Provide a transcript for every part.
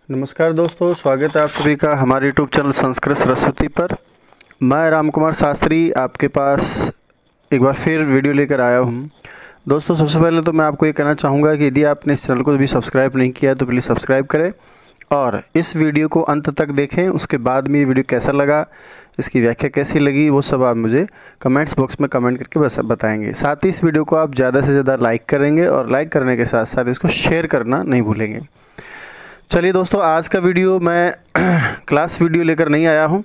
नमस्कार दोस्तों, स्वागत है आप सभी का हमारे यूट्यूब चैनल संस्कृत सरस्वती पर। मैं राम कुमार शास्त्री आपके पास एक बार फिर वीडियो लेकर आया हूं। दोस्तों, सबसे पहले तो मैं आपको ये कहना चाहूँगा कि यदि आपने इस चैनल को भी सब्सक्राइब नहीं किया है तो प्लीज़ सब्सक्राइब करें और इस वीडियो को अंत तक देखें। उसके बाद में ये वीडियो कैसा लगा, इसकी व्याख्या कैसी लगी, वो सब आप मुझे कमेंट्स बॉक्स में कमेंट करके बताएंगे। साथ ही इस वीडियो को आप ज़्यादा से ज़्यादा लाइक करेंगे और लाइक करने के साथ साथ इसको शेयर करना नहीं भूलेंगे। चलिए दोस्तों, आज का वीडियो मैं क्लास वीडियो लेकर नहीं आया हूं,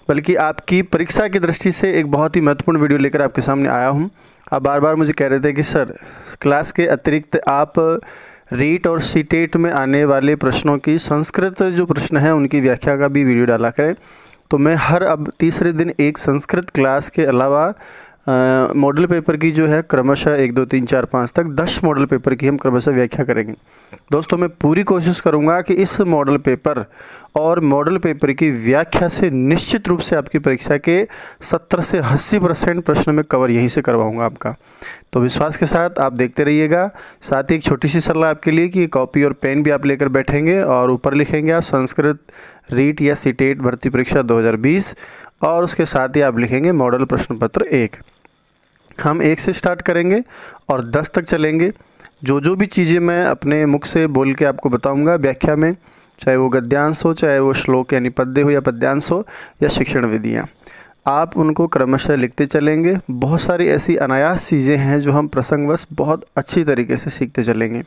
बल्कि आपकी परीक्षा की दृष्टि से एक बहुत ही महत्वपूर्ण वीडियो लेकर आपके सामने आया हूं। आप बार बार मुझे कह रहे थे कि सर, क्लास के अतिरिक्त आप रीट और सीटेट में आने वाले प्रश्नों की संस्कृत जो प्रश्न हैं उनकी व्याख्या का भी वीडियो डाला करें। तो मैं हर अब तीसरे दिन एक संस्कृत क्लास के अलावा मॉडल पेपर की जो है क्रमशः 1, 2, 3, 4, 5 तक 10 मॉडल पेपर की हम क्रमशः व्याख्या करेंगे। दोस्तों, मैं पूरी कोशिश करूंगा कि इस मॉडल पेपर और मॉडल पेपर की व्याख्या से निश्चित रूप से आपकी परीक्षा के 70 से 80% प्रश्न में कवर यहीं से करवाऊंगा आपका। तो विश्वास के साथ आप देखते रहिएगा। साथ ही एक छोटी सी सलाह आपके लिए कि कॉपी और पेन भी आप लेकर बैठेंगे और ऊपर लिखेंगे आप संस्कृत रीट या सीटेट भर्ती परीक्षा 2020 और उसके साथ ही आप लिखेंगे मॉडल प्रश्न पत्र 1। हम 1 से स्टार्ट करेंगे और 10 तक चलेंगे। जो भी चीज़ें मैं अपने मुख से बोल के आपको बताऊंगा व्याख्या में, चाहे वो गद्यांश हो, चाहे वो श्लोक यानी पद्य हो या पद्यांश हो या शिक्षण विधियाँ, आप उनको क्रमशः लिखते चलेंगे। बहुत सारी ऐसी अनायास चीज़ें हैं जो हम प्रसंगवश बहुत अच्छी तरीके से सीखते चलेंगे।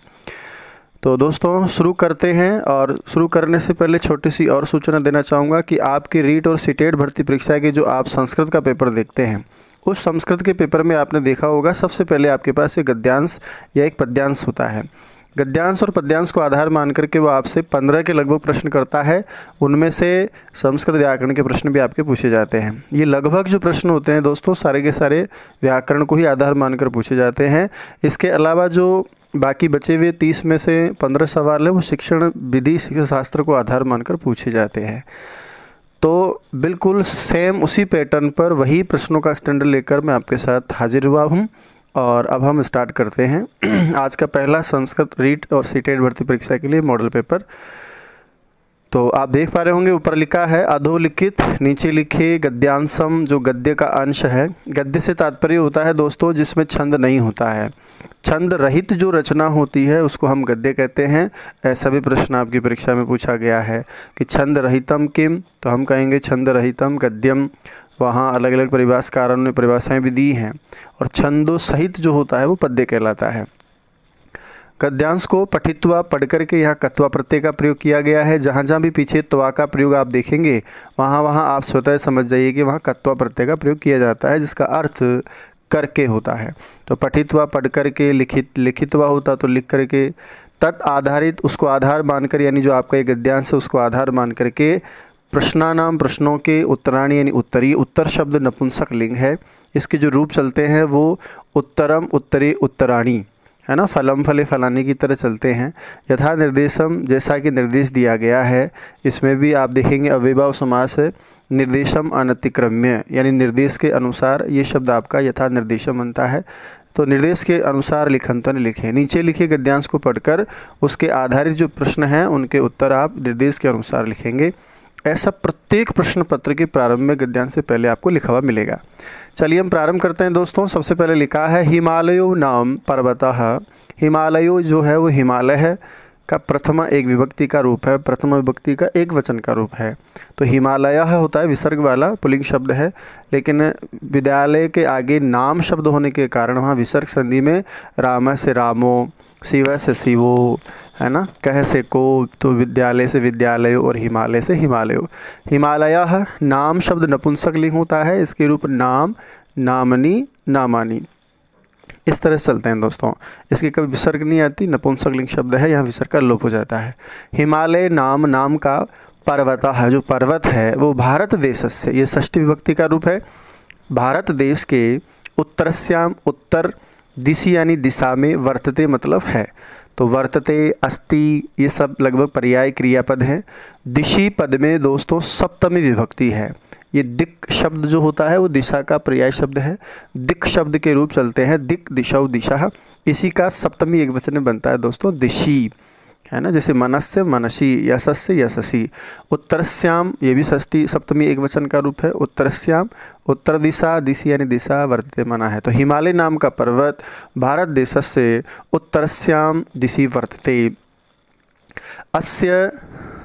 तो दोस्तों, शुरू करते हैं। और शुरू करने से पहले छोटी सी और सूचना देना चाहूँगा कि आपकी रीट और सीटेट भर्ती परीक्षा के जो आप संस्कृत का पेपर देखते हैं, उस संस्कृत के पेपर में आपने देखा होगा सबसे पहले आपके पास एक गद्यांश या एक पद्यांश होता है। गद्यांश और पद्यांश को आधार मान करके वो आपसे 15 के लगभग प्रश्न करता है। उनमें से संस्कृत व्याकरण के प्रश्न भी आपके पूछे जाते हैं। ये लगभग जो प्रश्न होते हैं दोस्तों, सारे के सारे व्याकरण को ही आधार मानकर पूछे जाते हैं। इसके अलावा जो बाकी बचे हुए 30 में से 15 सवाल हैं वो शिक्षण विधि, शिक्षा शास्त्र को आधार मानकर पूछे जाते हैं। तो बिल्कुल सेम उसी पैटर्न पर वही प्रश्नों का स्टैंडर्ड लेकर मैं आपके साथ हाजिर हुआ हूँ। और अब हम स्टार्ट करते हैं आज का पहला संस्कृत रीट और सीटेट भर्ती परीक्षा के लिए मॉडल पेपर। तो आप देख पा रहे होंगे ऊपर लिखा है अधोलिखित, नीचे लिखे गद्यांशम, जो गद्य का अंश है। गद्य से तात्पर्य होता है दोस्तों जिसमें छंद नहीं होता है। छंद रहित जो रचना होती है उसको हम गद्य कहते हैं। ऐसा भी प्रश्न आपकी परीक्षा में पूछा गया है कि छंद रहितम किम, तो हम कहेंगे छंद रहितम गद्यम। वहाँ अलग अलग परिभाषाकारों ने परिभाषाएं भी दी हैं। और छंदों सहित जो होता है वो पद्य कहलाता है। गद्यांश को पठित्वा पढ़ करके यहाँ कत्वा प्रत्यय का प्रयोग किया गया है। जहाँ जहाँ भी पीछे त्वा का प्रयोग आप देखेंगे वहाँ आप स्वतः समझ जाइए कि वहाँ कत्वा प्रत्यय का प्रयोग किया जाता है, जिसका अर्थ करके होता है। तो पठित्वा पढ़ करके, लिखित्वा होता तो लिख करके, तत् आधारित उसको आधार मानकर, यानी जो आपका ये गद्यांश है उसको आधार मान करके, प्रश्नानाम प्रश्नों के, उत्तराणी यानी उत्तरी, उत्तर शब्द नपुंसक लिंग है। इसके जो रूप चलते हैं वो उत्तरम, उत्तरे, उत्तराणी, है ना, फलम फले फलाने की तरह चलते हैं। यथा निर्देशम, जैसा कि निर्देश दिया गया है। इसमें भी आप देखेंगे अव्ययभाव समास है। निर्देशम अनतिक्रम्य, यानी निर्देश के अनुसार, ये शब्द आपका यथा निर्देशम बनता है। तो निर्देश के अनुसार लिखंतन लिखें। नीचे लिखे गद्यांश को पढ़कर उसके आधारित जो प्रश्न हैं उनके उत्तर आप निर्देश के अनुसार लिखेंगे। ऐसा प्रत्येक प्रश्न पत्र के प्रारंभ में गद्यांश से पहले आपको लिखा हुआ मिलेगा। चलिए हम प्रारंभ करते हैं दोस्तों। सबसे पहले लिखा है हिमालयो नाम पर्वतः। हिमालयो जो है वो हिमालय है का प्रथमा एक विभक्ति का रूप है, प्रथमा विभक्ति का एक वचन का रूप है। तो हिमालय होता है विसर्ग वाला पुल्लिंग शब्द है, लेकिन विद्यालय के आगे नाम शब्द होने के कारण वहाँ विसर्ग संधि में राम से रामो, शिव से शिवो, है ना, कह से को, तो विद्यालय से विद्यालय और हिमालय से हिमालय। हिमालय नाम शब्द नपुंसक लिंग होता है। इसके रूप नाम, नामनी, नामानी, इस तरह से चलते हैं दोस्तों। इसकी कभी विसर्ग नहीं आती, नपुंसक लिंग शब्द है, यहाँ विसर्ग का लोप हो जाता है। हिमालय नाम, नाम का पर्वत है, जो पर्वत है वो भारत देश से, ये षष्ठी विभक्ति का रूप है। भारत देश के उत्तरस्याम, उत्तर दिशि यानी दिशा में, वर्तते मतलब है। तो वर्तते, अस्ति, ये सब लगभग पर्याय क्रियापद हैं। दिशि पद में दोस्तों सप्तमी विभक्ति है। ये दिक् शब्द जो होता है वो दिशा का पर्याय शब्द है। दिक् शब्द के रूप चलते हैं दिक्, दिशौ, दिशा। इसी का सप्तमी एक वचन में बनता है दोस्तों दिशि। है ना, जैसे मनस्य मनसी, यशस्य यशसी। उत्तरस्याम, ये भी षष्ठी सप्तमी एक वचन का रूप है। उत्तरस्याम, उत्तर दिशा, दिशि यानी दिशा, वर्तते मना है। तो हिमालय नाम का पर्वत भारत देशस्य उत्तरस्याम दिशि वर्तते। अस्य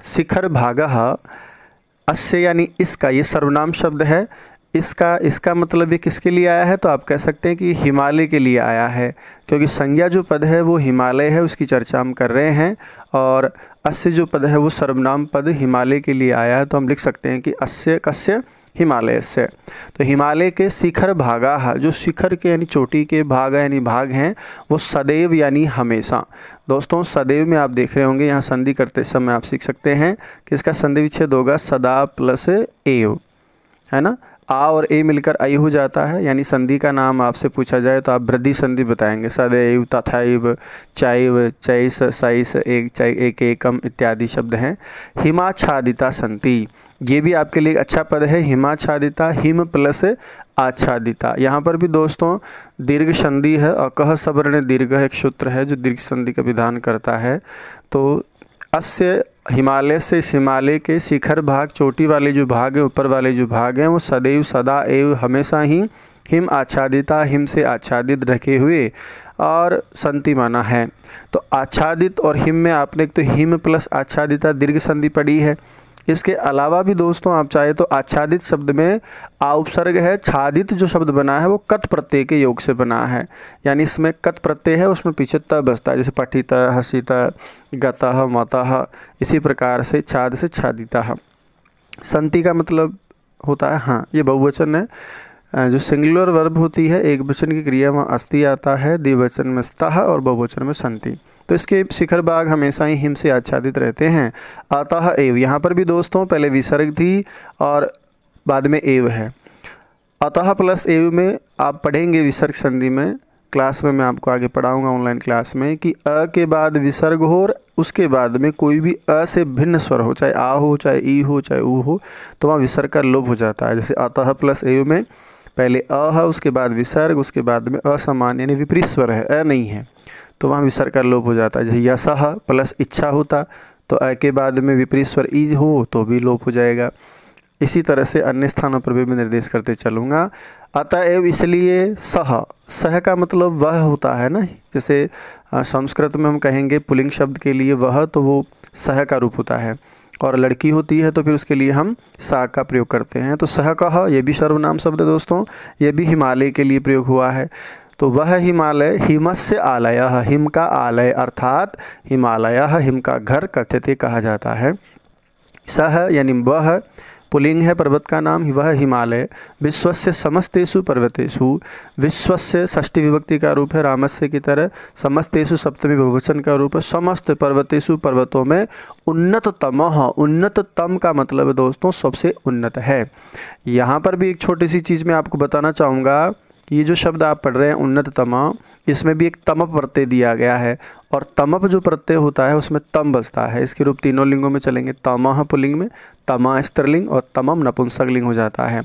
शिखर भागः, अस्य यानी इसका, ये सर्वनाम शब्द है। इसका मतलब ये किसके लिए आया है, तो आप कह सकते हैं कि हिमालय के लिए आया है, क्योंकि संज्ञा जो पद है वो हिमालय है, उसकी चर्चा हम कर रहे हैं। और अस्य जो पद है वो सर्वनाम पद हिमालय के लिए आया है, तो हम लिख सकते हैं कि अस्य कस्य हिमालय से। तो हिमालय के शिखर भागा, जो शिखर के यानी चोटी के, भाग यानी भाग हैं, वो सदैव यानी हमेशा। दोस्तों सदैव में आप देख रहे होंगे यहाँ संधि करते समय आप सीख सकते हैं कि इसका संधि विच्छेद होगा सदा प्लस एव, है ना। आ और ए मिलकर आई हो जाता है, यानी संधि का नाम आपसे पूछा जाए तो आप वृद्धि संधि बताएंगे। सदैव, तथैव, चैव, चैस, सैस, एक एकम इत्यादि शब्द हैं। हिमाच्छादिता संति, ये भी आपके लिए अच्छा पद है। हिमाच्छादिता, हिम प्लस आच्छादिता। यहाँ पर भी दोस्तों दीर्घ संधि है। अकह सवर्ण दीर्घ एक सूत्र है जो दीर्घ संधि का विधान करता है। तो अस्य हिमालय से, इस हिमालय के शिखर भाग, चोटी वाले जो भाग है, ऊपर वाले जो भाग हैं, वो सदैव सदा एवं हमेशा ही हिम आच्छादिता, हिम से आच्छादित रखे हुए और संति माना है। तो आच्छादित और हिम में आपने एक तो हिम प्लस आच्छादिता दीर्घ संधि पड़ी है। इसके अलावा भी दोस्तों आप चाहे तो आच्छादित शब्द में आ उपसर्ग है, छादित जो शब्द बना है वो कत प्रत्यय के योग से बना है, यानी इसमें कत प्रत्यय है, उसमें पीछे त बसता है, जैसे पठित, हसित, गतः, मतः, इसी प्रकार से छाद से छादिता। संति का मतलब होता है, हाँ ये बहुवचन है। जो सिंगुलर वर्ब होती है, एक वचन की क्रिया वहाँ अस्ति आता है, द्विवचन में स्तः और बहुवचन में संति। तो इसके शिखर भाग हमेशा ही हिम से आच्छादित रहते हैं। अतः एव, यहाँ पर भी दोस्तों पहले विसर्ग थी और बाद में एव है। अतः प्लस एव में आप पढ़ेंगे विसर्ग संधि में, क्लास में मैं आपको आगे पढ़ाऊंगा ऑनलाइन क्लास में, कि अ के बाद विसर्ग हो और उसके बाद में कोई भी अ से भिन्न स्वर हो, चाहे आ हो, चाहे ई हो, चाहे ऊ हो, तो वहाँ विसर्ग का लोप हो जाता है। जैसे अतः प्लस एव में पहले अ है, उसके बाद विसर्ग, उसके बाद में असमान यानी विपरीत स्वर है, अ नहीं है, तो वहाँ विसर्ग का लोप हो जाता है। जैसे यशः प्लस इच्छा होता तो अ के बाद में विपरीत स्वर ई हो तो भी लोप हो जाएगा। इसी तरह से अन्य स्थानों पर भी मैं निर्देश करते चलूँगा। अतएव इसलिए सह, सह का मतलब वह होता है ना, जैसे संस्कृत में हम कहेंगे पुल्लिंग शब्द के लिए वह, तो वो सह का रूप होता है, और लड़की होती है तो फिर उसके लिए हम सा का प्रयोग करते हैं। तो सह कह, ये भी सर्वनाम शब्द है दोस्तों, ये भी हिमालय के लिए प्रयोग हुआ है। तो वह हिमालय, हिमस्य आलय, हिम का आलय अर्थात हिमालय, हिम का घर कथ्यते कहा जाता है। सह यानी वह पुल्लिंग है, पर्वत का नाम, वह हिमालय विश्वस्य समस्तेषु पर्वतेषु, विश्वस्य षष्ठी विभक्ति का रूप है रामस्य की तरह, समस्तेषु सप्तमी बहुवचन का रूप है, समस्त पर्वतेषु पर्वतों में, उन्नततमः, उन्नततम का मतलब है दोस्तों सबसे उन्नत है। यहाँ पर भी एक छोटी सी चीज़ मैं आपको बताना चाहूँगा, ये जो शब्द आप पढ़ रहे हैं उन्नततम, इसमें भी एक तमप प्रत्यय दिया गया है, और तमप जो प्रत्यय होता है उसमें तम बसता है। इसके रूप तीनों लिंगों में चलेंगे, तमः पुल्लिंग में, तमा स्त्रीलिंग और तमम नपुंसक लिंग हो जाता है।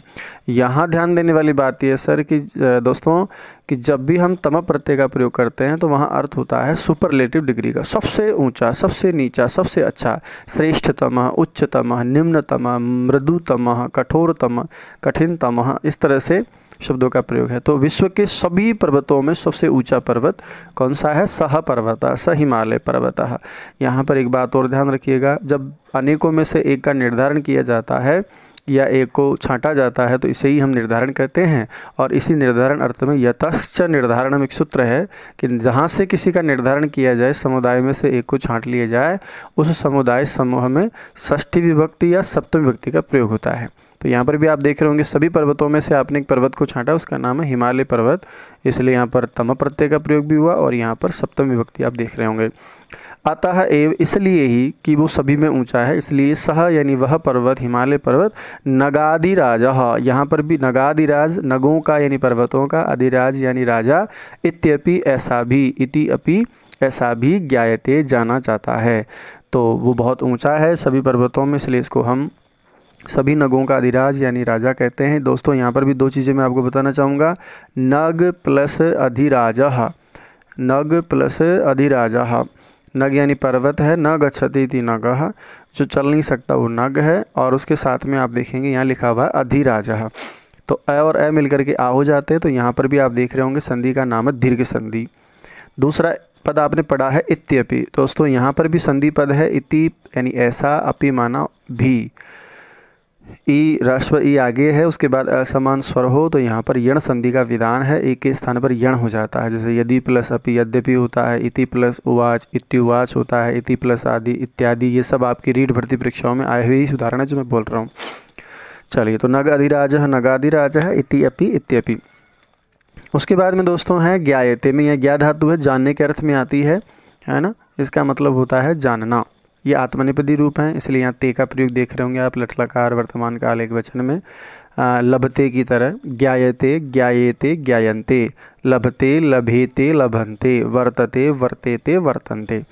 यहाँ ध्यान देने वाली बात यह सर कि दोस्तों कि जब भी हम तमप प्रत्यय का प्रयोग करते हैं तो वहाँ अर्थ होता है सुपरलेटिव डिग्री का, सबसे ऊंचा, सबसे नीचा, सबसे अच्छा, श्रेष्ठतम, उच्चतम, निम्नतम, मृदुतम, कठोरतम, कठिनतम, इस तरह से शब्दों का प्रयोग है। तो विश्व के सभी पर्वतों में सबसे ऊंचा पर्वत कौन सा है? सह पर्वत, स हिमालय पर्वत। यहाँ पर एक बात और ध्यान रखिएगा, जब अनेकों में से एक का निर्धारण किया जाता है या एक को छांटा जाता है तो इसे ही हम निर्धारण कहते हैं। और इसी निर्धारण अर्थ में यतश्च निर्धारणम एक सूत्र है कि जहाँ से किसी का निर्धारण किया जाए, समुदाय में से एक को छांट लिया जाए, उस समुदाय समूह में षष्ठी विभक्ति या सप्तमी विभक्ति का प्रयोग होता है। तो यहाँ पर भी आप देख रहे होंगे सभी पर्वतों में से आपने एक पर्वत को छांटा, उसका नाम है हिमालय पर्वत, इसलिए यहाँ पर तम प्रत्यय का प्रयोग भी हुआ और यहाँ पर सप्तमी विभक्ति आप देख रहे होंगे। अतः एव, इसलिए ही कि वो सभी में ऊंचा है, इसलिए सह यानी वह पर्वत, हिमालय पर्वत, नगाधिराज, यहाँ पर भी नगाधिराज, नगों का यानी पर्वतों का, अधिराज यानी राजा, इत्यपि ऐसा भी, इति अपि ऐसा भी, ज्ञायते जाना जाता है। तो वो बहुत ऊंचा है सभी पर्वतों में, इसलिए इसको हम सभी नगों का अधिराज यानी राजा कहते हैं। दोस्तों यहाँ पर भी दो चीज़ें मैं आपको बताना चाहूँगा, नग प्लस अधिराज, नग प्लस अधिराज। नग यानी पर्वत है, न गच्छति इति नगः, जो चल नहीं सकता वो नग है। और उसके साथ में आप देखेंगे यहाँ लिखा हुआ है अधिराजः, तो अ और ए मिलकर के आ हो जाते हैं। तो यहाँ पर भी आप देख रहे होंगे संधि का नाम है दीर्घ संधि। दूसरा पद आपने पढ़ा है इत्यपि। दोस्तों यहाँ पर भी संधि पद है, इति यानी ऐसा, अपि माना भी, ई राष्ट्र ई आगे है, उसके बाद असमान स्वर हो तो यहाँ पर यण संधि का विधान है, एक के स्थान पर यण हो जाता है। जैसे यदि प्लस अपि यद्यपि होता है, इति प्लस उवाच इत्युवाच होता है, इति प्लस आदि इत्यादि। ये सब आपकी रीट भर्ती परीक्षाओं में आए हुए ही उदाहरण है जो मैं बोल रहा हूँ। चलिए, तो नग अधिराजः नगाधिराजः इति अपि इत्यपि। उसके बाद में दोस्तों है ज्ञायते में, यह ज्ञा धातु है, जानने के अर्थ में आती है ना। इसका मतलब होता है जानना। ये आत्मनेपदी रूप हैं, इसलिए यहाँ ते का प्रयोग देख रहे होंगे आप लट्लकार वर्तमान काल एक वचन में लभते की तरह। ज्ञायते ज्ञायेते ज्ञायन्ते, लभते लभेते लभन्ते, वर्तते वर्तेते वर्तन्ते।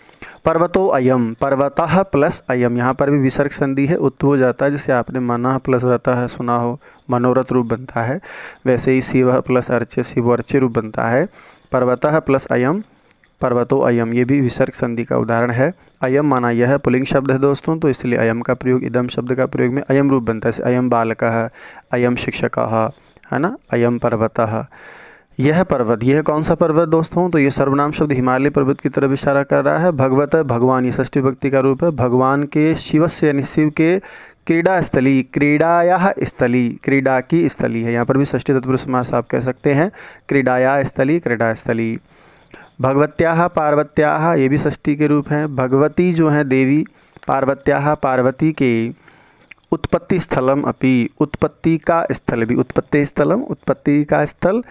पर्वतो अयम, पर्वतः प्लस अयम, यहाँ पर भी विसर्ग संधि है, उत्व हो जाता है। जैसे आपने मनः प्लस रतः सुना हो, मनोरथ रूप बनता है, वैसे ही शिवः प्लस अर्च्य, शिवर्च्य रूप बनता है। पर्वतः प्लस अयम, पर्वतो अयम, ये भी विसर्ग संधि का उदाहरण है। अयम माना यह है, पुल्लिंग शब्द है दोस्तों, तो इसलिए अयम का प्रयोग, इदम शब्द का प्रयोग में अयम रूप बनता है। अयम बालकः, अयम शिक्षकः, है ना, अयम पर्वतः, यह पर्वत। यह कौन सा पर्वत दोस्तों? तो ये सर्वनाम शब्द हिमालय पर्वत की तरफ इशारा कर रहा है। भगवत भगवान, ये षष्ठी विभक्ति का रूप है। भगवान के, शिवस्य यानी शिव के, क्रीड़ा स्थली, क्रीड़ायाः स्थली, क्रीड़ा की स्थली है। यहाँ पर भी षष्ठी तत्पुरुष समास आप कह सकते हैं, क्रीड़ाया स्थली, क्रीड़ा स्थली। भगवत्याः पार्वत्याः, ये भी षष्ठी के रूप हैं। भगवती जो है देवी, पार्वत्याः पार्वती के, उत्पत्ति स्थलम अपि, उत्पत्ति का स्थल भी, उत्पत्ति स्थलम, उत्पत्ति का स्थल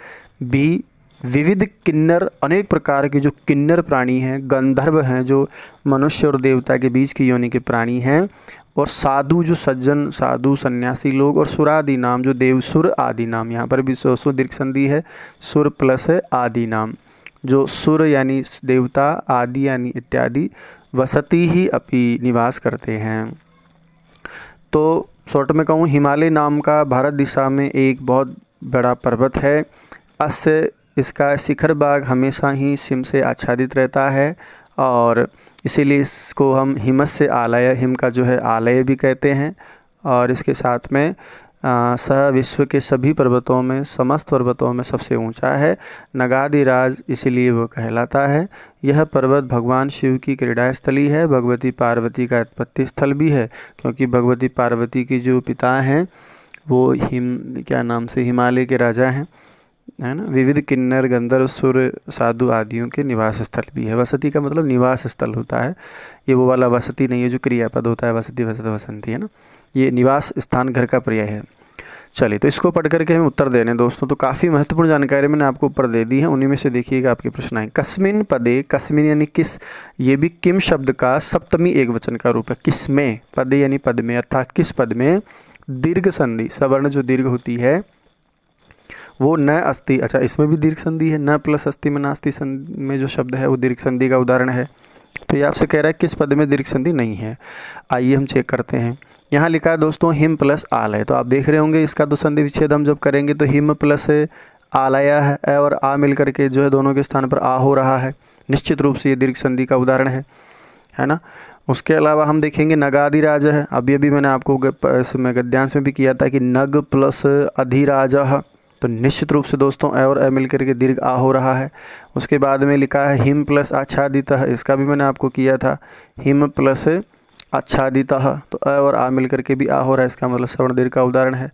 भी। विविध किन्नर, अनेक प्रकार के जो किन्नर प्राणी हैं, गंधर्व हैं जो मनुष्य और देवता के बीच की योनि के प्राणी हैं, और साधु जो सज्जन, साधु सन्यासी लोग, और सुरादि नाम जो देवसुर आदि नाम। यहाँ पर भी सो दीर्घ संधि है, सुर प्लस है आदि नाम, जो सुर यानी देवता, आदि यानी इत्यादि, वसती ही अपि निवास करते हैं। तो शॉर्ट में कहूँ, हिमालय नाम का भारत दिशा में एक बहुत बड़ा पर्वत है। अस्य, इसका शिखर भाग हमेशा ही हिम से आच्छादित रहता है, और इसीलिए इसको हम हिमस्य आलय, हिम का जो है आलय भी कहते हैं। और इसके साथ में सह विश्व के सभी पर्वतों में, समस्त पर्वतों में सबसे ऊंचा है। नगाधिराज इसीलिए वो कहलाता है। यह पर्वत भगवान शिव की क्रीड़ा स्थली है, भगवती पार्वती का उत्पत्ति स्थल भी है, क्योंकि भगवती पार्वती के जो पिता हैं वो क्या नाम से, हिमालय के राजा हैं, है ना। विविध किन्नर, गंधर्व, सुर, साधु आदियों के निवास स्थल भी है। वसति का मतलब निवास स्थल होता है, ये वो वाला वसति नहीं है जो क्रियापद होता है, वसति वसत वसंती, है ना। ये निवास स्थान, घर का पर्याय है। चलिए, तो इसको पढ़ करके हमें उत्तर देने दोस्तों। तो काफ़ी महत्वपूर्ण जानकारी मैंने आपको ऊपर दे दी है, उन्हीं में से देखिएगा आपके प्रश्न आए। कस्मिन पदे, कस्मिन यानी किस, ये भी किम शब्द का सप्तमी एक वचन का रूप है। किसमें, पदे यानी पद में, अर्थात किस पद में दीर्घ संधि, सवर्ण जो दीर्घ होती है वो न अस्ति। अच्छा, इसमें भी दीर्घ संधि है, न प्लस अस्ति में नास्ति में जो शब्द है वो दीर्घ संधि का उदाहरण है। तो ये आपसे कह रहा है किस पद में दीर्घ संधि नहीं है। आइए हम चेक करते हैं। यहाँ लिखा है दोस्तों हिम प्लस आलय, तो आप देख रहे होंगे इसका तो संधि विच्छेद हम जब करेंगे तो हिम प्लस आलय है, और आ मिल करके जो है दोनों के स्थान पर आ हो रहा है, निश्चित रूप से ये दीर्घ संधि का उदाहरण है ना। उसके अलावा हम देखेंगे नगाधिराज है। अभी अभी मैंने आपको इसमें गद्यांश में भी किया था कि नग प्लस अधिराजः, तो निश्चित रूप से दोस्तों अ और अ मिल करके दीर्घ आ हो रहा है। उसके बाद में लिखा है हिम प्लस आच्छादितः, इसका भी मैंने आपको किया था, हिम प्लस आच्छादितः, तो अ और आ मिल करके भी आ हो रहा है, इसका मतलब सवर्ण दीर्घ का उदाहरण है।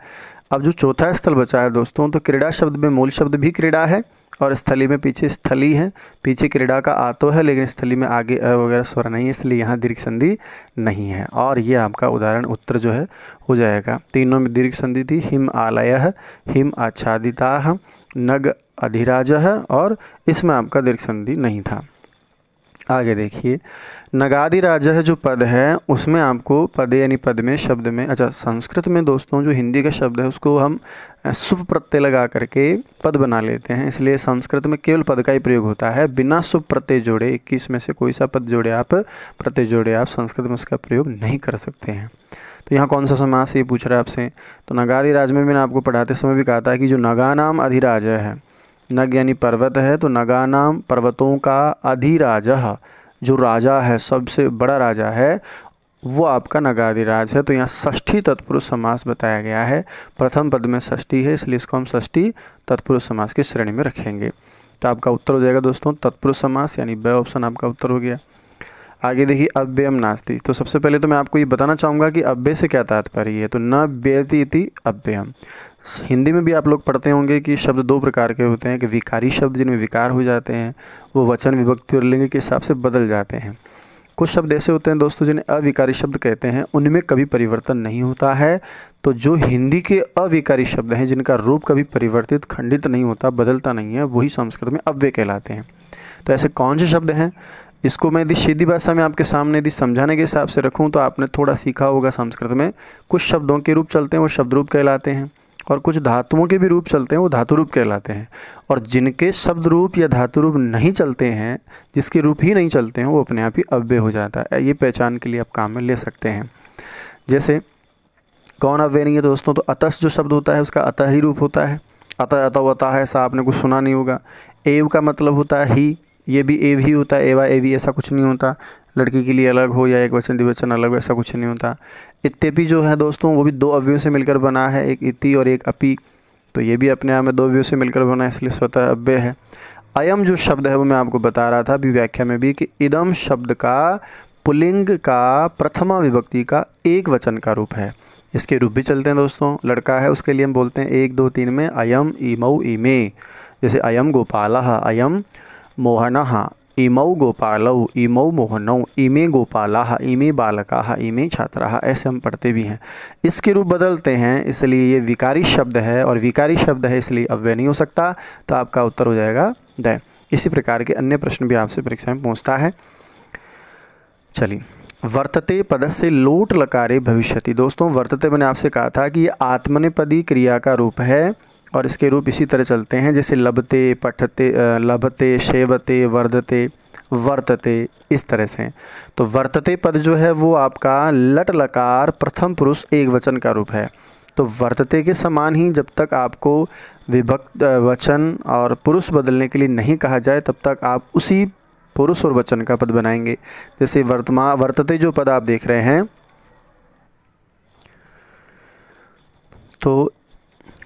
अब जो चौथा स्थल बचा है दोस्तों, तो क्रीड़ा शब्द में मूल शब्द भी क्रीड़ा है, और स्थली में पीछे स्थली है। पीछे क्रीड़ा का आ तो है, लेकिन स्थली में आगे अ वगैरह स्वर नहीं है, इसलिए यहाँ दीर्घ संधि नहीं है। और ये आपका उदाहरण उत्तर जो है हो जाएगा। तीनों में दीर्घ संधि थी, हिम आलयः, हिम आच्छादिताः, नग अधिराजः, और इसमें आपका दीर्घ संधि नहीं था। आगे देखिए, नगाधिराजः जो पद है उसमें आपको पद यानी पद में, शब्द में, अच्छा संस्कृत में दोस्तों जो हिंदी का शब्द है उसको हम सुप प्रत्यय लगा करके पद बना लेते हैं, इसलिए संस्कृत में केवल पद का ही प्रयोग होता है, बिना सुप प्रत्यय जोड़े 21 में से कोई सा पद जोड़े आप, प्रत्यय जोड़े आप संस्कृत में उसका प्रयोग नहीं कर सकते हैं। तो यहाँ कौन सा समास ये पूछ रहा है आपसे, तो नगाधिराज में मैंने आपको पढ़ाते समय भी कहा था कि जो नगानाम अधिराजः है, नग यानी पर्वत है, तो नगानाम पर्वतों का अधिराजः, जो राजा है, सबसे बड़ा राजा है, वो आपका नगाधिराज है। तो यहाँ षष्ठी तत्पुरुष समास बताया गया है। प्रथम पद में षष्ठी है, इसलिए इसको हम षष्ठी तत्पुरुष समास की श्रेणी में रखेंगे। तो आपका उत्तर हो जाएगा दोस्तों तत्पुरुष समास, यानी ब ऑप्शन आपका उत्तर हो गया। आगे देखिए अव्ययम नास्ति। तो सबसे पहले तो मैं आपको ये बताना चाहूँगा कि अव्यय से क्या तात्पर्य है। तो न व्ययति इति अव्ययम। हिंदी में भी आप लोग पढ़ते होंगे कि शब्द दो प्रकार के होते हैं, कि विकारी शब्द जिनमें विकार हो जाते हैं, वो वचन विभक्ति और लिंग के हिसाब से बदल जाते हैं। कुछ शब्द ऐसे होते हैं दोस्तों जिन्हें अविकारी शब्द कहते हैं, उनमें कभी परिवर्तन नहीं होता है। तो जो हिंदी के अविकारी शब्द हैं, जिनका रूप कभी परिवर्तित खंडित नहीं होता, बदलता नहीं है, वही संस्कृत में अव्यय कहलाते हैं। तो ऐसे कौन से शब्द हैं, इसको मैं यदि सीधी भाषा में आपके सामने यदि समझाने के हिसाब से रखूं तो आपने थोड़ा सीखा होगा संस्कृत में। कुछ शब्दों के रूप चलते हैं वो शब्द रूप कहलाते हैं, और कुछ धातुओं के भी रूप चलते हैं वो धातु रूप कहलाते हैं। और जिनके शब्द रूप या धातु रूप नहीं चलते हैं, जिसके रूप ही नहीं चलते हैं, वो अपने आप ही अव्यय हो जाता है। ये पहचान के लिए आप काम में ले सकते हैं। जैसे कौन अव्यय नहीं है दोस्तों, तो अतस जो शब्द होता है उसका अतः ही रूप होता है। अतः अतः अतः है, ऐसा आपने कुछ सुना नहीं होगा। एव का मतलब होता है ही, ये भी एव ही होता है, एवा एवी ऐसा कुछ नहीं होता। लड़की के लिए अलग हो या एक वचन द्विवचन अलग हो, ऐसा कुछ नहीं होता। इत्यपि जो है दोस्तों वो भी दो अव्ययों से मिलकर बना है, एक इति और एक अपि। तो ये भी अपने आप में दो अव्ययों से मिलकर बना है, इसलिए स्वतः अव्यय है। अयम जो शब्द है वो मैं आपको बता रहा था अभी व्याख्या में भी, कि इदम शब्द का पुल्लिंग का प्रथमा विभक्ति का एक वचन का रूप है। इसके रूप भी चलते हैं दोस्तों। लड़का है उसके लिए हम बोलते हैं 1 2 3 में अयम इमौ इमे। जैसे अयम गोपालः, अयम मोहनः, इमौ गोपालौ, इमौ मोहनौ, इमे गोपालाः, इमे बालकाः, इमे छात्राः, ऐसे हम पढ़ते भी हैं। इसके रूप बदलते हैं, इसलिए ये विकारी शब्द है, और विकारी शब्द है इसलिए अव्यय नहीं हो सकता। तो आपका उत्तर हो जाएगा द। इसी प्रकार के अन्य प्रश्न भी आपसे परीक्षा में पूछता है। चलिए, वर्तते पद से लोट लकारे भविष्यति। दोस्तों वर्तते मैंने आपसे कहा था कि ये आत्मनेपदी क्रिया का रूप है, और इसके रूप इसी तरह चलते हैं जैसे लभते, पठते, लभते, सेवते, वर्धते, वर्तते, इस तरह से। तो वर्तते पद जो है वो आपका लट लकार प्रथम पुरुष एक वचन का रूप है। तो वर्तते के समान ही जब तक आपको विभक्त वचन और पुरुष बदलने के लिए नहीं कहा जाए, तब तक आप उसी पुरुष और वचन का पद बनाएंगे। जैसे वर्तते जो पद आप देख रहे हैं, तो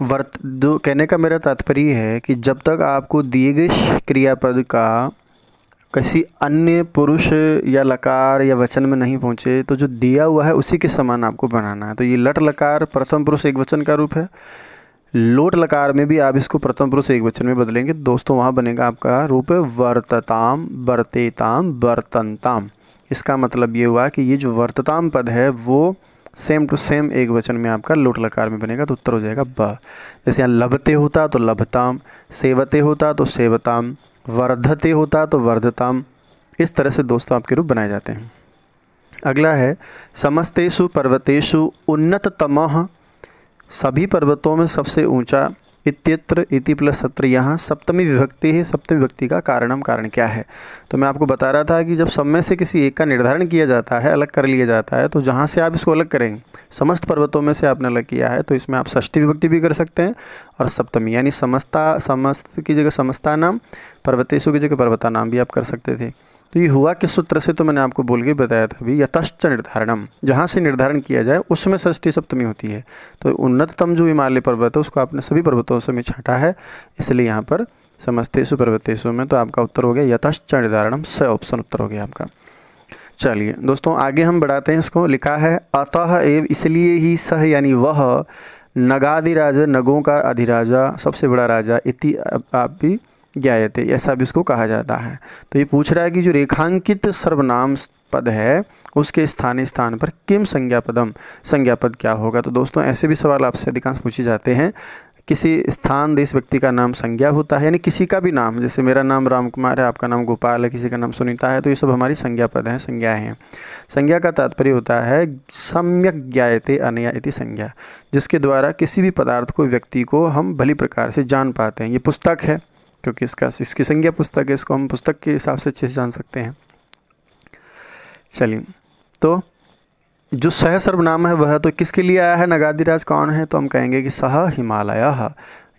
जो कहने का मेरा तात्पर्य है कि जब तक आपको दिए गए क्रियापद का किसी अन्य पुरुष या लकार या वचन में नहीं पहुँचे, तो जो दिया हुआ है उसी के समान आपको बनाना है। तो ये लट लकार प्रथम पुरुष एक वचन का रूप है। लोट लकार में भी आप इसको प्रथम पुरुष एक वचन में बदलेंगे दोस्तों, वहाँ बनेगा आपका रूप वर्तताम, वर्तेताम, वर्तनताम। इसका मतलब ये हुआ कि ये जो वर्तताम पद है वो सेम टू सेम एक वचन में आपका लोट लकार में बनेगा। तो उत्तर हो जाएगा ब। जैसे यहाँ लभते होता तो लभताम, सेवते होता तो सेवताम, वर्धते होता तो वर्धताम। इस तरह से दोस्तों आपके रूप बनाए जाते हैं। अगला है समस्तेषु पर्वतेषु उन्नततमः। सभी पर्वतों में सबसे ऊंचा। इत्यत्र इति प्लस सत्र, यहाँ सप्तमी विभक्ति है। सप्तमी विभक्ति का कारणम, कारण क्या है। तो मैं आपको बता रहा था कि जब सब में से किसी एक का निर्धारण किया जाता है, अलग कर लिया जाता है, तो जहाँ से आप इसको अलग करेंगे, समस्त पर्वतों में से आपने अलग किया है, तो इसमें आप षष्ठी विभक्ति भी कर सकते हैं और सप्तमी, यानी समस्त की जगह समस्ता नाम, पर्वतेषु की जगह पर्वता नाम भी आप कर सकते थे। तो ये हुआ किस सूत्र से, तो मैंने आपको बोल के बताया था अभी, यतश्च निर्धारणम, जहाँ से निर्धारण किया जाए उसमें षष्ठी सप्तमी होती है। तो उन्नततम जो हिमालय पर्वत है उसको आपने सभी पर्वतों से में छाटा है, इसलिए यहाँ पर समस्तेषु पर्वतेषु में। तो आपका उत्तर हो गया यतश्च निर्धारणम, स ऑप्शन उत्तर हो गया आपका। चलिए दोस्तों आगे हम बढ़ाते हैं। इसको लिखा है अतः एव, इसलिए ही सह यानी वह, नगाधिराज नगों का अधिराजा, सबसे बड़ा राजा, इति आप भी ज्ञायते, ऐसा भी इसको कहा जाता है। तो ये पूछ रहा है कि जो रेखांकित सर्वनाम पद है उसके स्थान पर किम संज्ञापदम, संज्ञापद क्या होगा। तो दोस्तों ऐसे भी सवाल आपसे अधिकांश पूछे जाते हैं। किसी स्थान देश व्यक्ति का नाम संज्ञा होता है, यानी किसी का भी नाम, जैसे मेरा नाम राम कुमार है, आपका नाम गोपाल है, किसी का नाम सुनीता है, तो ये सब हमारी संज्ञा पद हैं, संज्ञाएँ हैं। संज्ञा का तात्पर्य होता है सम्यक ज्ञायते अनया इति संज्ञा, जिसके द्वारा किसी भी पदार्थ को, व्यक्ति को हम भली प्रकार से जान पाते हैं। ये पुस्तक है क्योंकि इसकी संज्ञा पुस्तक है, इसको हम पुस्तक के हिसाब से अच्छे से जान सकते हैं। चलिए, तो जो सह सर्वनाम है वह तो किसके लिए आया है, नगाधिराज कौन है, तो हम कहेंगे कि सह हिमालयः।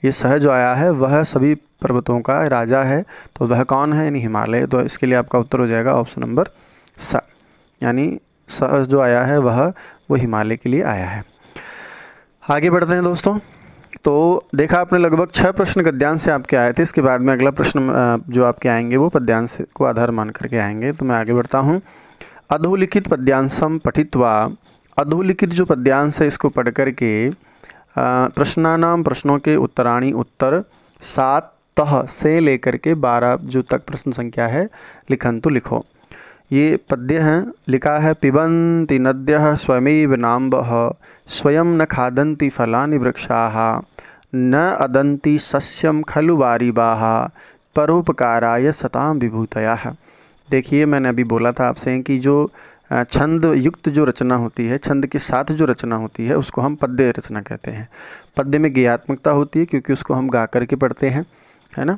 ये सह जो आया है वह सभी पर्वतों का राजा है, तो वह कौन है, यानी हिमालय। तो इसके लिए आपका उत्तर हो जाएगा ऑप्शन नंबर स, यानी स जो आया है वह वो हिमालय के लिए आया है। आगे बढ़ते हैं दोस्तों। तो देखा आपने लगभग 6 प्रश्न गद्यांश से आपके आए थे। इसके बाद में अगला प्रश्न जो आपके आएंगे वो पद्यांश को आधार मान करके आएंगे। तो मैं आगे बढ़ता हूँ। अधोलिखित पद्यांशम पठित्वा, अधोलिखित जो पद्यांश है इसको पढ़ करके प्रश्नानाम प्रश्नों के उत्तराणी उत्तर 7 से लेकर के 12 जो तक प्रश्न संख्या है लिखंतु लिखो। ये पद्य हैं। लिखा है पिबन्ति नद्यः स्वयमेव नाम्भः स्वयं न खादन्ति फलानि वृक्षाः न अदन्ति सस्यं खलु वारिवाः परोपकाराय सतां विभूतयः। देखिए मैंने अभी बोला था आपसे कि जो छंद युक्त जो रचना होती है, छंद के साथ जो रचना होती है उसको हम पद्य रचना कहते हैं। पद्य में गेयात्मकता होती है क्योंकि उसको हम गा करके पढ़ते हैं, है ना।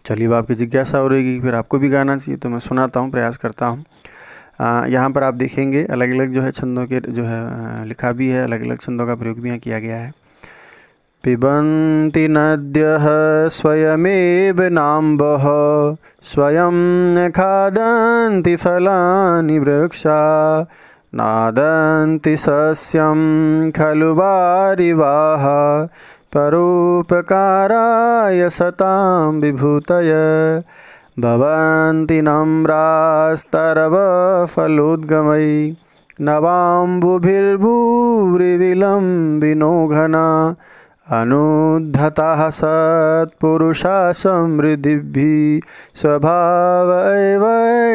चलिए अब आपकी जिज्ञासा हो रही है कि फिर आपको भी गाना चाहिए, तो मैं सुनाता हूँ, प्रयास करता हूँ। यहाँ पर आप देखेंगे अलग अलग जो है छंदों के जो है लिखा भी है, अलग अलग छंदों का प्रयोग भी यहाँ किया गया है। पिबन्ति नद्यः स्वयमेव नाम्भः स्वयं खादन्ति फलानि वृक्षा नादन्ति सस्यं खलु वारिवाः परोपकाराय सतां विभूतय भवन्ति नम्रास्तरवफलोद्गमै नवाम्बुभिर्भूरिविलम्बिनो घना अनुद्धताः सत्पुरुषा समृद्धिभिः स्वभाव एव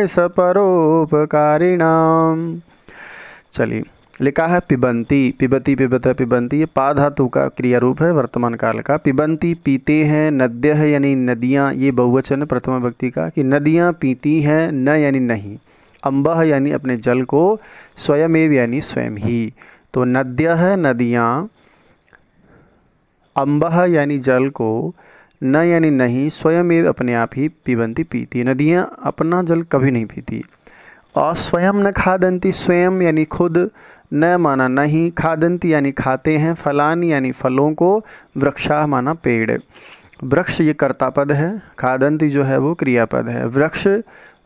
स परोपकारिणाम्। चलिए लिखा है पिबन्ति, पिबती पिबत पिबन्ति, ये पा धातु का क्रिया रूप है वर्तमान काल का। पिबन्ति पीते हैं, नद्य है यानी नदियाँ, ये बहुवचन प्रथमा व्यक्ति का कि नदियाँ पीती हैं, न यानी नहीं, अम्बह यानी अपने जल को, स्वयमेव यानी स्वयं ही। तो नद्य है नदियाँ, अम्बह यानी जल को, न यानी नहीं, स्वयमेव अपने आप ही, पिबन्ति पीती, नदियाँ अपना जल कभी नहीं पीती। और स्वयं न खादन्ति, स्वयं यानी खुद, न माना नहीं, खादन्ति यानी खाते हैं, फलानि यानी फलों को, वृक्षा माना पेड़। वृक्ष ये कर्ता पद है, खादन्ति जो है वो क्रियापद है। वृक्ष